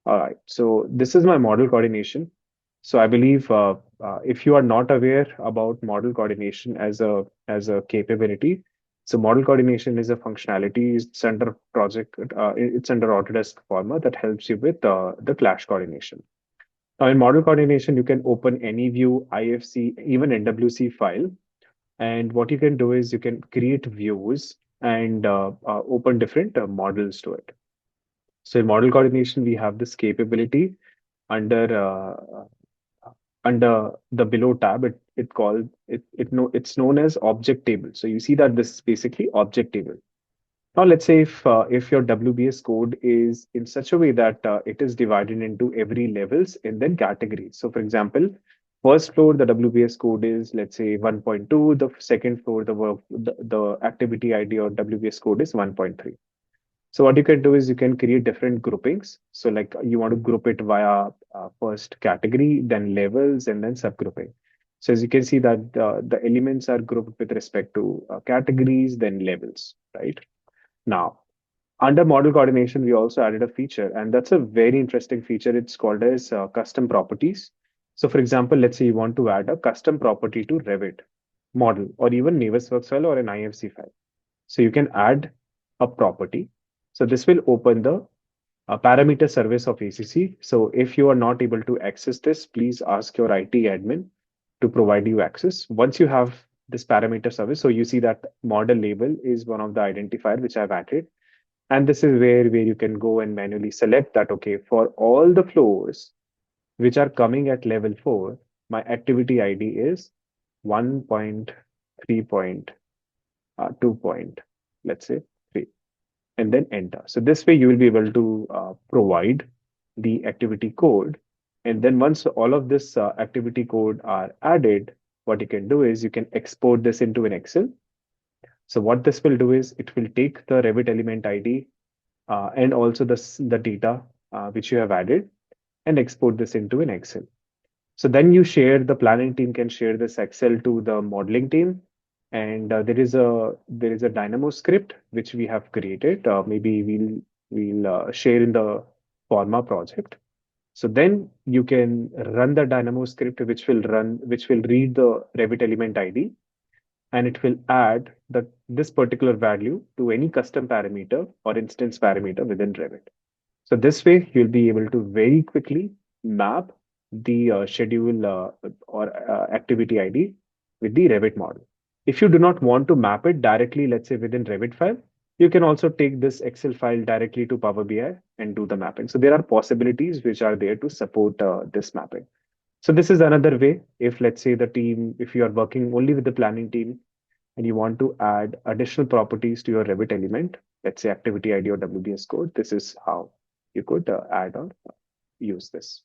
All right. So this is my model coordination. So I believe if you are not aware about model coordination as a capability, so model coordination is a functionality. It's under project. It's under Autodesk Forma that helps you with the clash coordination. Now in model coordination, you can open any view, IFC, even NWC file, and what you can do is you can create views and open different models to it. So in model coordination, we have this capability under under the below tab. It's known as object table. So you see that this is basically object table. Now let's say if your WBS code is in such a way that it is divided into every levels and then categories. So for example, first floor the WBS code is, let's say, 1.2. The second floor the activity ID or WBS code is 1.3. So what you can do is you can create different groupings. So like you want to group it via first category, then levels, and then subgrouping. So as you can see that the elements are grouped with respect to categories, then levels, right? Now, under model coordination, we also added a feature, and that's a very interesting feature. It's called as custom properties. So for example, let's say you want to add a custom property to Revit model or even Navisworks file or an IFC file. So you can add a property. So this will open the parameter service of ACC. So if you are not able to access this, please ask your IT admin to provide you access. Once you have this parameter service, so you see that model label is one of the identifier which I've added. And this is where you can go and manually select that, okay, for all the floors which are coming at level 4, my activity ID is 1.3.2 let's say 3, and then enter. So this way you will be able to provide the activity code. And then once all of this activity code are added, what you can do is you can export this into an Excel. So what this will do is it will take the Revit element ID and also the data which you have added and export this into an Excel. So then you share, the planning team can share this Excel to the modeling team. And there is a Dynamo script which we have created. Maybe we'll share in the Forma project. So then you can run the Dynamo script which will read the Revit element ID, and it will add this particular value to any custom parameter or instance parameter within Revit. So this way, you'll be able to very quickly map the schedule or activity ID with the Revit model. If you do not want to map it directly, let's say within Revit file, you can also take this Excel file directly to Power BI and do the mapping. So there are possibilities which are there to support this mapping. So this is another way. If let's say if you are working only with the planning team and you want to add additional properties to your Revit element, let's say activity ID or WBS code, this is how you could add or use this.